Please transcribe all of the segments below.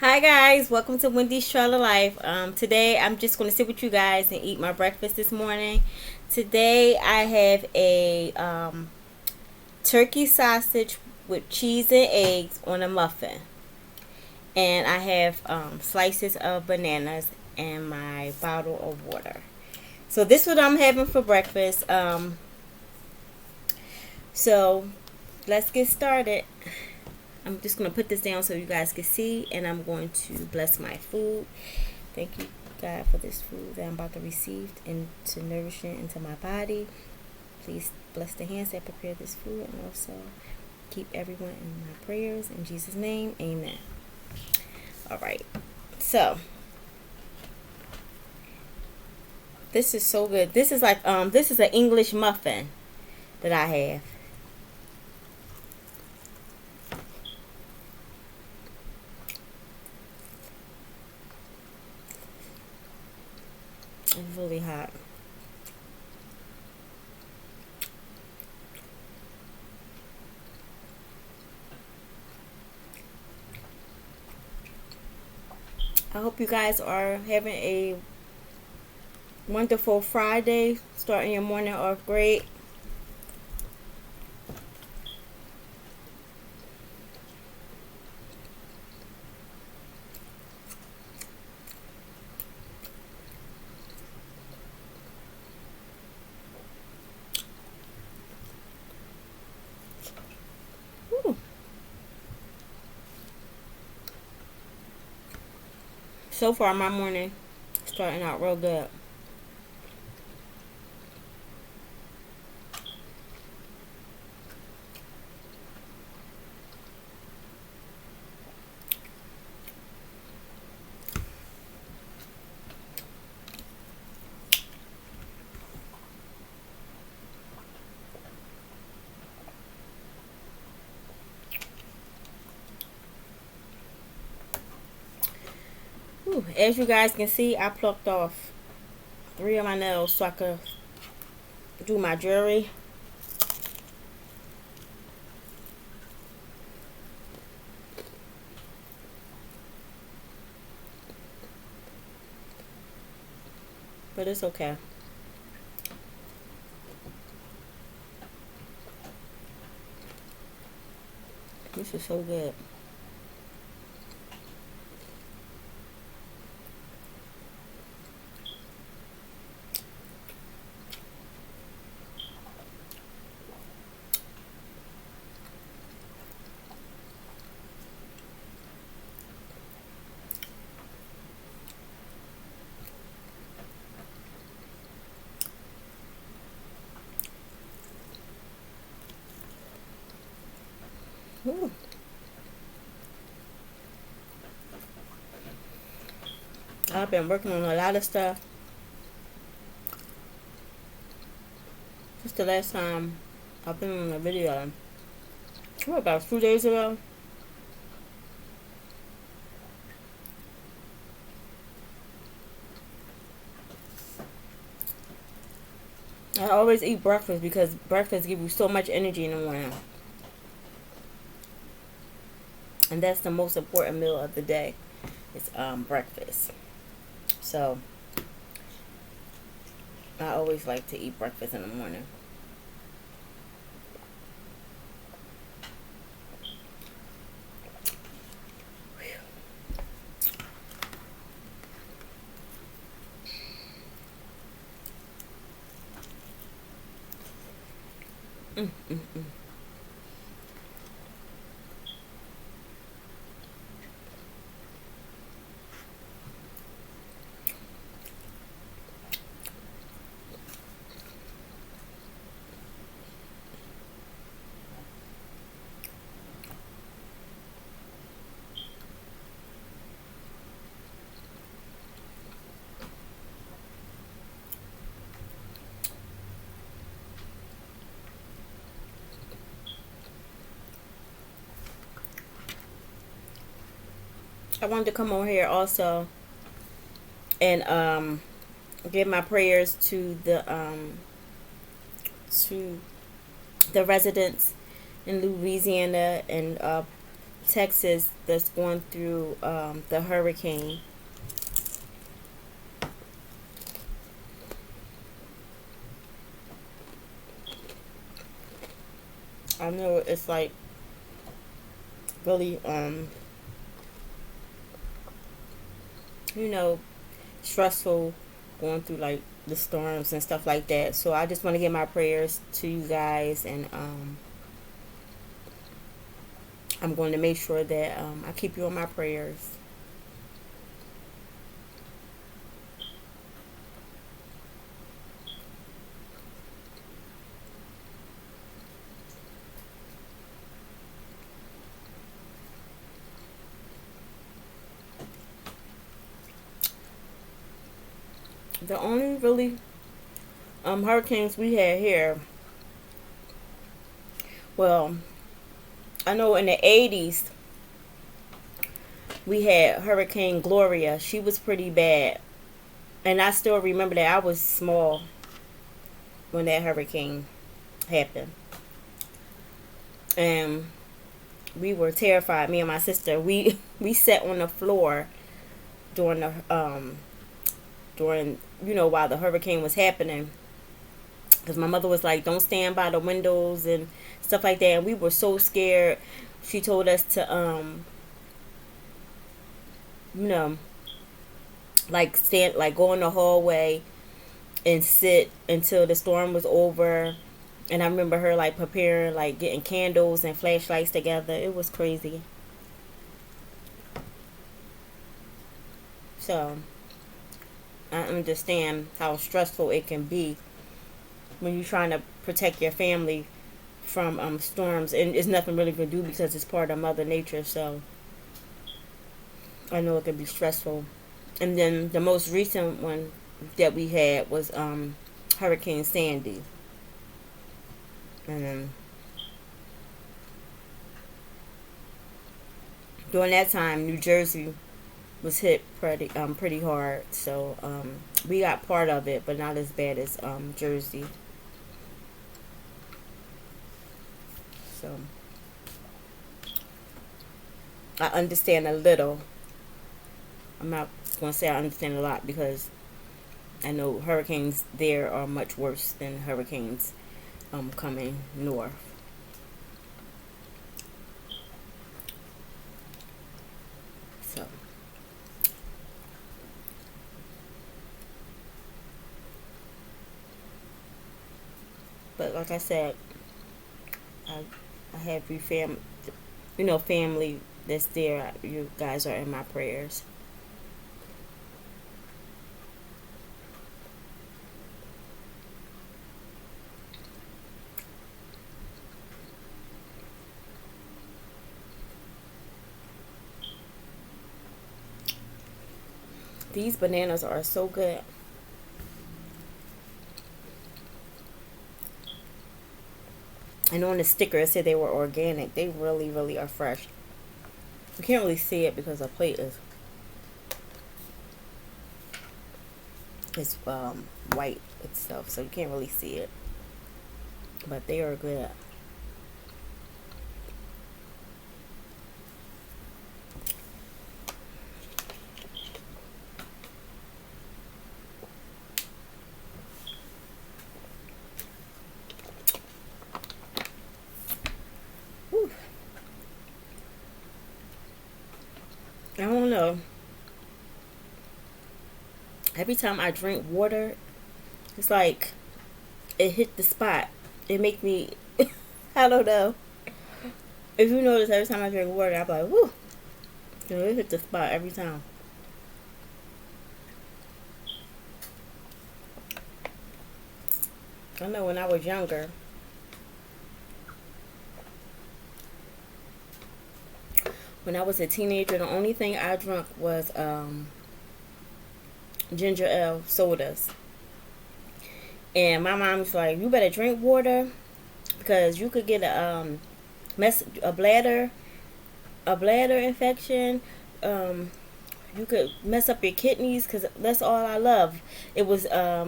Hi guys, welcome to Wendy's Trailer Life. Today I'm just going to sit with you guys and eat my breakfast this morning. Today I have a turkey sausage with cheese and eggs on a muffin, and I have slices of bananas and my bottle of water. So this is what I'm having for breakfast. So let's get started. I'm just going to put this down so you guys can see, and I'm going to bless my food. Thank you, God, for this food that I'm about to receive and to nourish it into my body. Please bless the hands that prepare this food, and also keep everyone in my prayers. In Jesus' name, amen. All right. So, this is so good. This is like, this is an English muffin that I have. It's really hot. I hope you guys are having a wonderful Friday, starting your morning off great. Whew. So far, my morning starting out real good. Whew. As you guys can see, I plucked off 3 of my nails so I could do my jewelry. But it's okay. This is so good. Ooh. I've been working on a lot of stuff. Just the last time I've been on a video, what, about 2 days ago. I always eat breakfast because breakfast gives you so much energy in the morning. And that's the most important meal of the day. It's breakfast. So I always like to eat breakfast in the morning. Mm, mm, mm. I wanted to come over here also and give my prayers to the residents in Louisiana and Texas that's going through the hurricane. I know it's like really you know, stressful going through like the storms and stuff like that. So I just want to give my prayers to you guys, and I'm going to make sure that I keep you in my prayers. The only really hurricanes we had here, well, I know in the 80s we had Hurricane Gloria. She was pretty bad. And I still remember that I was small when that hurricane happened. And we were terrified, me and my sister. We sat on the floor during the during while the hurricane was happening, because my mother was like, don't stand by the windows and stuff like that, and we were so scared. She told us to you know like stand, like go in the hallway and sit until the storm was over. And I remember her like preparing, like getting candles and flashlights together. It was crazy. So I understand how stressful it can be when you're trying to protect your family from storms, and it's nothing really going to do because it's part of Mother Nature. So I know it can be stressful. And then the most recent one that we had was Hurricane Sandy, and then during that time, New Jersey was hit pretty hard. So we got part of it, but not as bad as Jersey. So I understand a little. I'm not going to say I understand a lot, because I know hurricanes there are much worse than hurricanes coming north. So but like I said, I I have family that's there. You guys are in my prayers. These bananas are so good. And on the sticker it said they were organic. They really, really are fresh. You can't really see it because the plate is white itself, so you can't really see it. But they are good. Whew. I don't know. Every time I drink water, it's like it hit the spot. It make me I don't know. If you notice, every time I drink water, I'm like, whoo. It hit the spot every time. I know when I was younger, when I was a teenager, the only thing I drank was ginger ale sodas. And my mom's like, you better drink water, because you could get a bladder infection. You could mess up your kidneys, because that's all I love. It was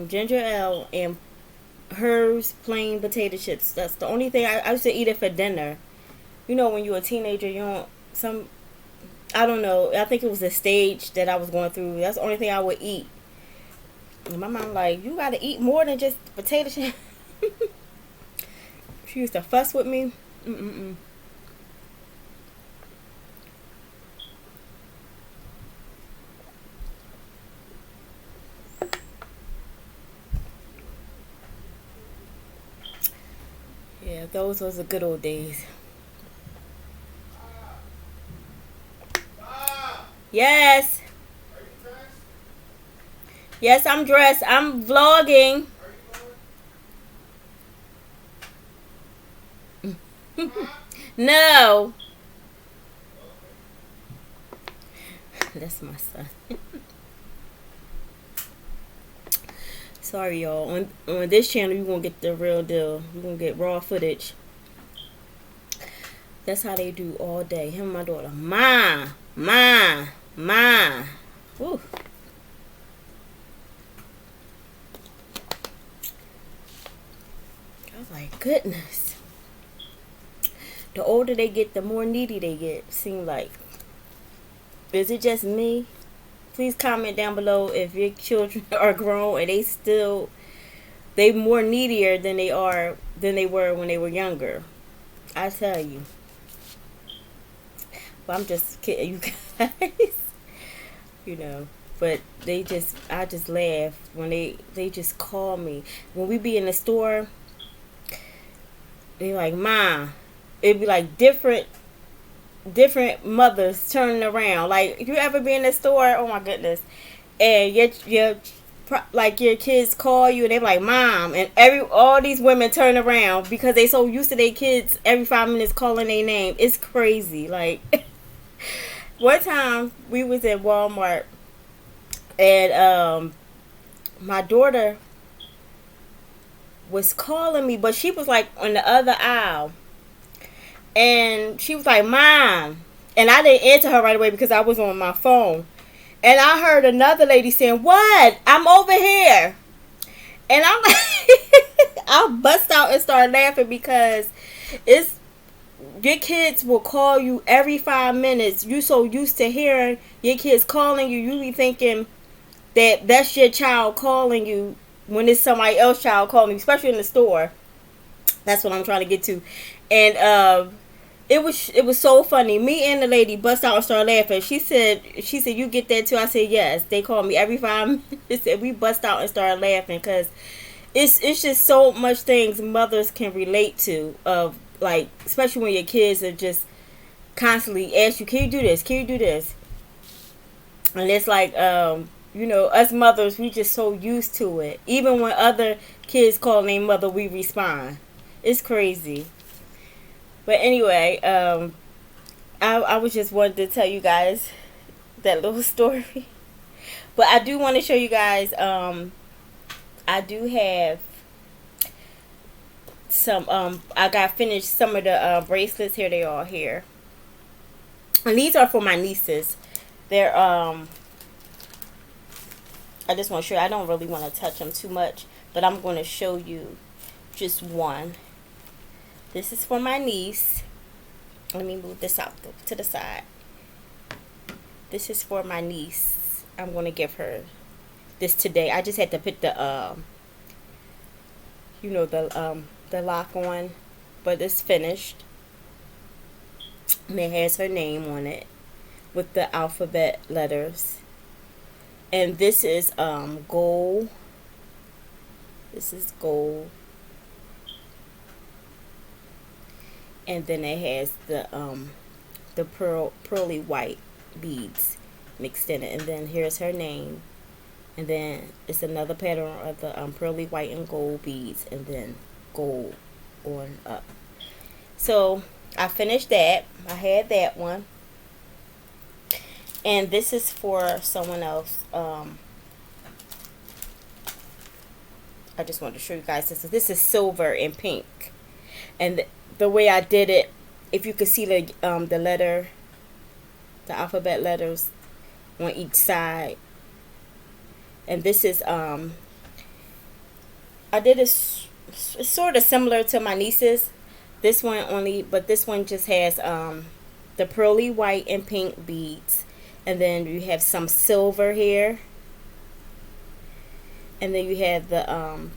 ginger ale and Hers plain potato chips. That's the only thing I used to eat it for dinner. When you're a teenager, you don't some, I don't know. I think it was a stage that I was going through. That's the only thing I would eat. And my mom like, you gotta eat more than just potato chips. She used to fuss with me. Mm-mm-mm. Yeah, those was the good old days. Yes. Yes, I'm dressed. I'm vlogging. No. That's my son. Sorry, y'all. On this channel, you won't get the real deal. You gonna get raw footage. That's how they do all day. Him and my daughter. Ma. Ma. Ma. Whew. I was like, goodness. The older they get, the more needy they get. Seem like. Is it just me? Please comment down below if your children are grown and they more needier than they were when they were younger. I tell you. But I'm just kidding you guys. You know. But I just laugh when they just call me. When we be in the store, they like, Ma. It'd be like different mothers turning around. Like, if you ever be in the store, oh my goodness, and your kids call you and they be like, Mom, and all these women turn around because they so used to their kids every 5 minutes calling their name. It's crazy. Like, one time we was at Walmart and my daughter was calling me, but she was like on the other aisle. And she was like, Mom. And I didn't answer her right away because I was on my phone. And I heard another lady saying, what? I'm over here. And I'm like, I bust out and start laughing because your kids will call you every 5 minutes. You so used to hearing your kids calling you. You be thinking that that's your child calling you when it's somebody else's child calling you, especially in the store. That's what I'm trying to get to. And it was so funny. Me and the lady bust out and started laughing. She said you get that too. I said yes. They call me every 5 minutes, and we bust out and started laughing because it's just so much things mothers can relate to, of like, especially when your kids are just constantly ask you, can you do this? Can you do this? And it's like us mothers, we just so used to it. Even when other kids call their mother, we respond. It's crazy. But anyway, I was just wanted to tell you guys that little story. But I do want to show you guys, I do have some, I got finished some of the bracelets. Here they are here. And these are for my nieces. They're, I just want to show you, I don't really want to touch them too much, but I'm going to show you just one. This is for my niece. Let me move this out to the side. This is for my niece. I'm going to give her this today. I just had to put the lock on, but it's finished. And it has her name on it with the alphabet letters. And this is gold. This is gold. And then it has the pearly white beads mixed in it. And then here's her name. And then it's another pattern of the pearly white and gold beads. And then gold on up. So I finished that. I had that one. And this is for someone else. I just wanted to show you guys this. This is silver and pink. And the way I did it, if you could see the letter, the alphabet letters on each side. And this is I did it's sort of similar to my niece's. This one only, but this one just has the pearly white and pink beads, and then you have some silver here, and then you have the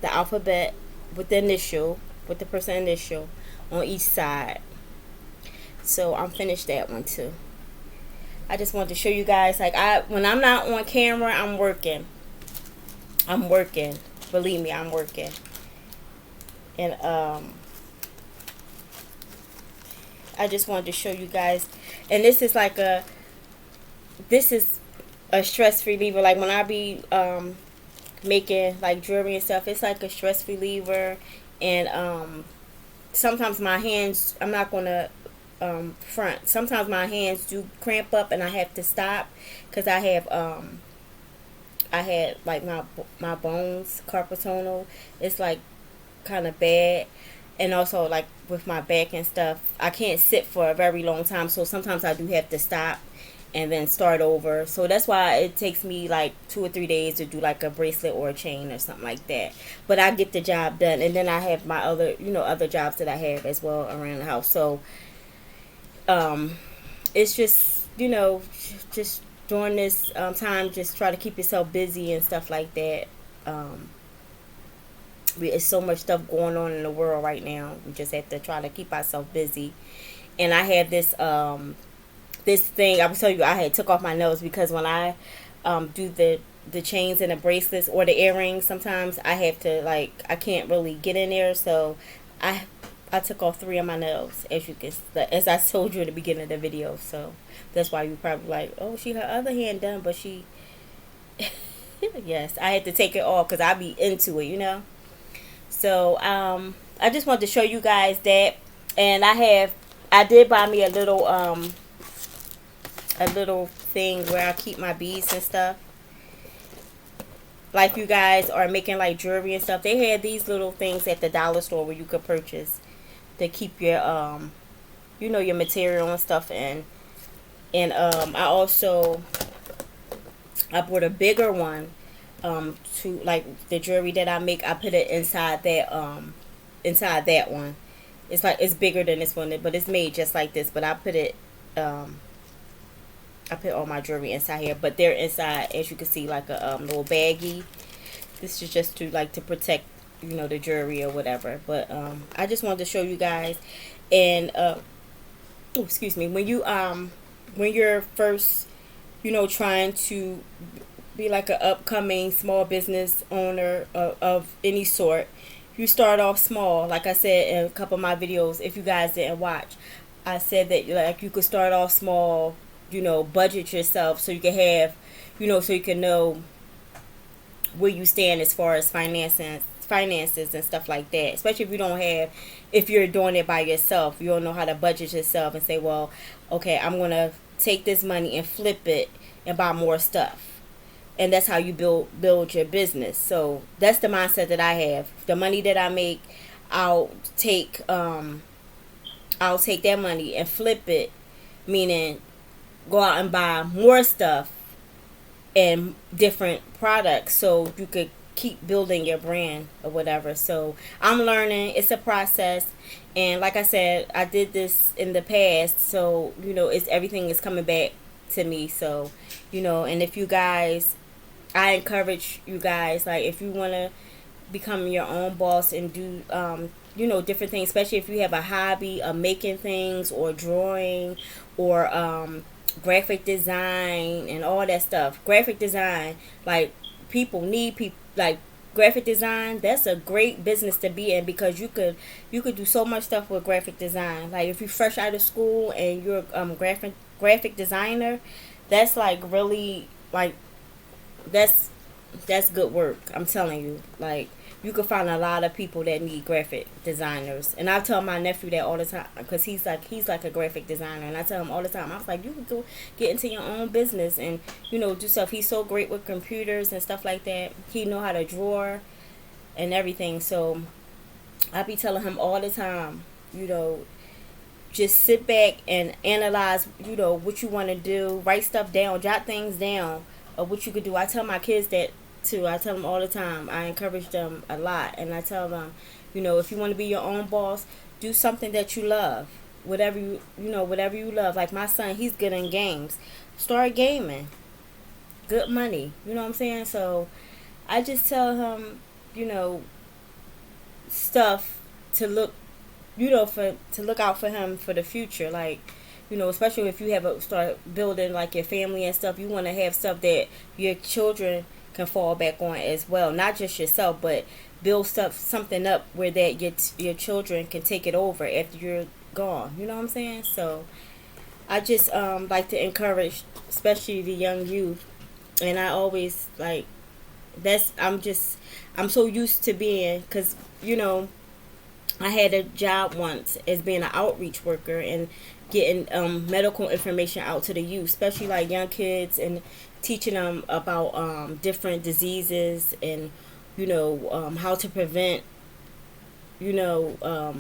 alphabet with the initial, with the person initial on each side. So I'm finished that one too. I just wanted to show you guys, like, when I'm not on camera, I'm working. I'm working. Believe me, I'm working. And I just wanted to show you guys. And this is like a stress reliever. Like when I be making like jewelry and stuff, it's like a stress reliever. And sometimes my hands, I'm not gonna front, sometimes my hands do cramp up and I have to stop because I had like my bones, carpal tunnel, it's like kind of bad. And also like with my back and stuff, I can't sit for a very long time, so sometimes I do have to stop and then start over. So that's why it takes me like 2 or 3 days to do like a bracelet or a chain or something like that. But I get the job done. And then I have my other, other jobs that I have as well around the house. So it's just, just during this time, just try to keep yourself busy and stuff like that. There's so much stuff going on in the world right now. We just have to try to keep ourselves busy. And I had this this thing, I was telling you, I had took off my nails because when I do the chains and the bracelets or the earrings, sometimes I have to, like, I can't really get in there. So I took off 3 of my nails, as I told you at the beginning of the video. So that's why you probably like, oh, she her other hand done, but she yes, I had to take it off because I be into it. So I just wanted to show you guys that. And I did buy me a little thing where I keep my beads and stuff. Like you guys are making like jewelry and stuff, they had these little things at the dollar store where you could purchase to keep your your material and stuff in. And I bought a bigger one to, like, the jewelry that I make, I put it inside that one. It's like, it's bigger than this one, but it's made just like this. But I put all my jewelry inside here, but they're inside, as you can see, like a little baggie. This is just to protect, the jewelry or whatever. But I just wanted to show you guys. And excuse me, when you're first, trying to be like an upcoming small business owner of any sort, you start off small. Like I said in a couple of my videos, if you guys didn't watch, I said that, like, you could start off small, budget yourself so you can have, so you can know where you stand as far as finances and stuff like that. Especially if you're doing it by yourself, you don't know how to budget yourself and say, well, okay, I'm going to take this money and flip it and buy more stuff. And that's how you build your business. So that's the mindset that I have. The money that I make, I'll take that money and flip it, meaning go out and buy more stuff and different products so you could keep building your brand or whatever. So I'm learning. It's a process. And like I said, I did this in the past. So, everything is coming back to me. So, and if you guys, I encourage you guys, like, if you want to become your own boss and do, different things, especially if you have a hobby of making things or drawing or graphic design and all that stuff. Graphic design, like, people need people, like, graphic design, that's a great business to be in because you could do so much stuff with graphic design. Like, if you're fresh out of school and you're graphic designer, that's like really, like, that's good work. I'm telling you, like, you can find a lot of people that need graphic designers. And I tell my nephew that all the time because he's like a graphic designer, and I tell him all the time, I was like, you can go get into your own business and do stuff. He's so great with computers and stuff like that. He know how to draw and everything. So I be telling him all the time, just sit back and analyze, what you want to do. Write stuff down, jot things down of what you could do. I tell my kids that too. I tell them all the time. I encourage them a lot. And I tell them, if you want to be your own boss, do something that you love. whatever you love. Like my son, he's good in games. Start gaming. Good money. You know what I'm saying? So I just tell him, you know, stuff to look, for to look out for him for the future. Like, especially if you have start building like your family and stuff, you want to have stuff that your children can fall back on as well. Not just yourself, but build something up where that your children can take it over after you're gone. You know what I'm saying? So I just like to encourage, especially the young youth, and I always like I'm so used to being, because I had a job once as being an outreach worker and getting medical information out to the youth, especially like young kids, and teaching them about different diseases and how to prevent you know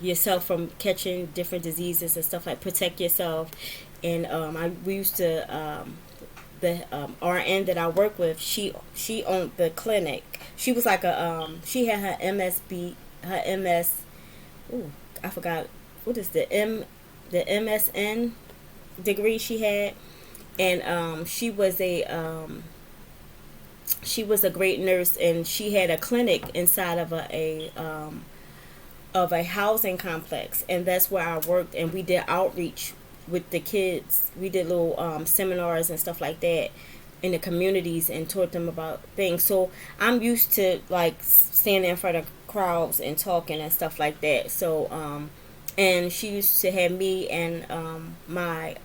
yourself from catching different diseases and stuff, like protect yourself. And we used to the RN that I work with, she owned the clinic. She was like she had her MS. Ooh, I forgot what is the MSN degree she had. And she was a great nurse, and she had a clinic inside of a housing complex, and that's where I worked. And we did outreach with the kids. We did little seminars and stuff like that in the communities and taught them about things. So I'm used to like standing in front of crowds and talking and stuff like that. So and she used to have me and my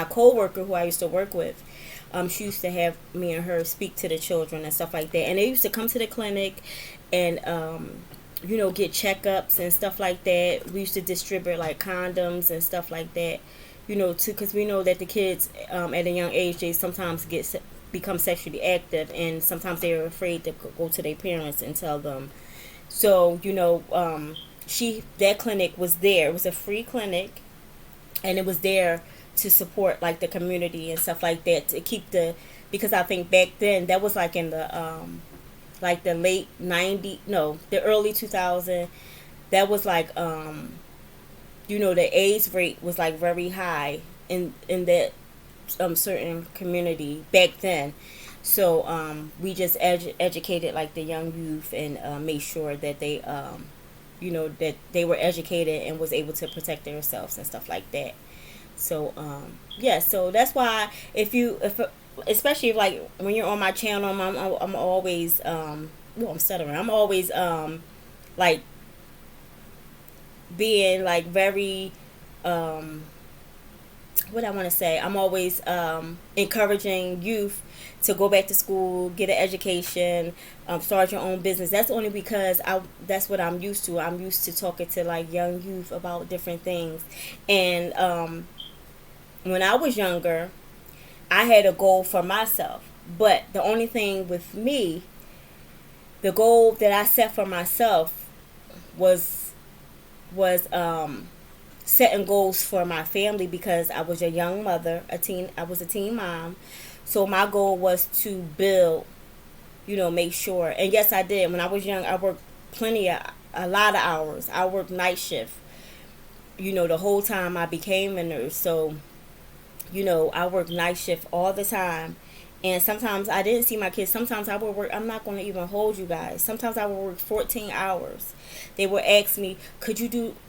coworker who I used to work with. She used to have me and her speak to the children and stuff like that. And they used to come to the clinic and get checkups and stuff like that. We used to distribute like condoms and stuff like that, because we know that the kids at a young age, they sometimes become sexually active, and sometimes they're afraid to go to their parents and tell them. So that clinic was there. It was a free clinic, and it was there to support like the community and stuff like that, to keep because I think back then that was like in the like the late 90s, no, the early 2000s. That was like the AIDS rate was like very high in that certain community back then. So we just educated like the young youth, and made sure that they that they were educated and was able to protect themselves and stuff like that. So so that's why if especially if, like, when you're on my channel, I'm always I'm stuttering. I'm always like being like very what I want to say. I'm always encouraging youth to go back to school, get an education, start your own business. That's only because that's what I'm used to. I'm used to talking to like young youth about different things. And when I was younger, I had a goal for myself. But the only thing with me, the goal that I set for myself was setting goals for my family, because I was a young mother, I was a teen mom. So my goal was to build, make sure. And yes, I did. When I was young, I worked a lot of hours. I worked night shift, the whole time I became a nurse. So, I worked night shift all the time. And sometimes I didn't see my kids. Sometimes I would work, I'm not going to even hold you guys. Sometimes I would work 14 hours. They would ask me,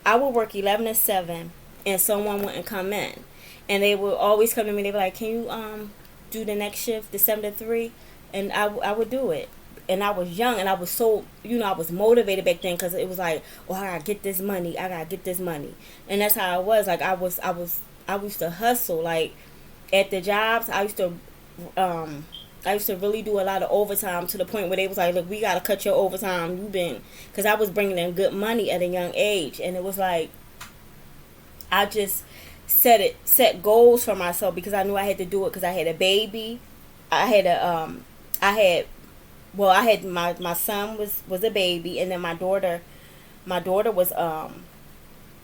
I would work 11 to 7, and someone wouldn't come in. And they would always come to me. They were like, can you do the next shift, the 7 to 3? And I would do it. And I was young, and I was so, I was motivated back then, because it was like, I gotta get this money. And that's how I was. Like, I used to hustle. Like, at the jobs, I used to really do a lot of overtime, to the point where they was like, look, we gotta cut your overtime. Because I was bringing in good money at a young age. And it was like, I just set goals for myself, because I knew I had to do it, because I had a baby. I had my son was a baby, and then my daughter was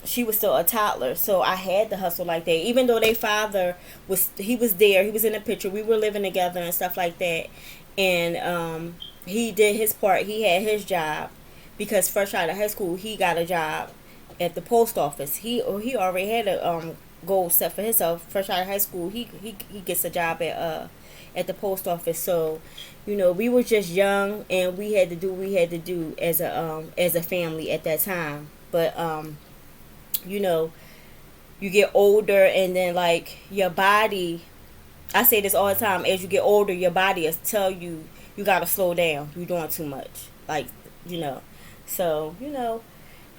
she was still a toddler. So I had to hustle like that. Even though their father was there, he was in the picture, we were living together and stuff like that. And he did his part. He had his job, because fresh out of high school he got a job. at the post office. He already had a goal set for himself. Fresh out of high school, he gets a job at the post office. So, you know, we were just young and we had to do what we had to do as a family at that time. But you know, you get older and then like your body, I say this all the time, as you get older your body will tell you you gotta slow down, you're doing too much, like, you know. So, you know,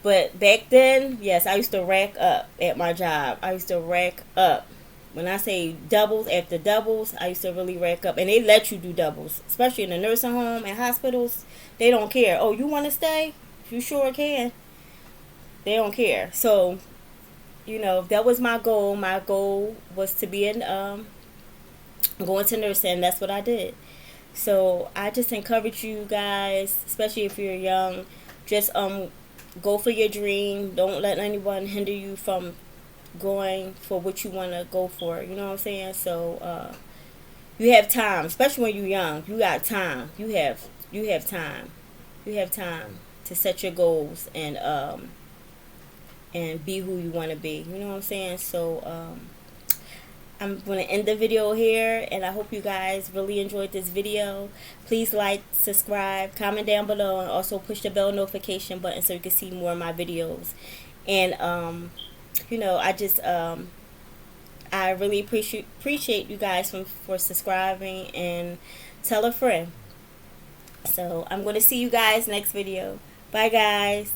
but back then, yes, I used to rack up at my job. I used to rack up. When I say doubles after doubles, I used to really rack up. And they let you do doubles, especially in the nursing home and hospitals. They don't care. Oh, you want to stay? You sure can. They don't care. So, you know, that was my goal. My goal was to be in going to nursing. That's what I did. So I just encourage you guys, especially if you're young, just go for your dream. Don't let anyone hinder you from going for what you want to go for. You know what I'm saying? So you have time, especially when you're young. You got time. You have time. You have time to set your goals and be who you want to be. You know what I'm saying? So I'm going to end the video here, and I hope you guys really enjoyed this video. Please like, subscribe, comment down below, and also push the bell notification button so you can see more of my videos. And you know, I really appreciate you guys for subscribing, and tell a friend. So I'm going to see you guys next video. Bye guys.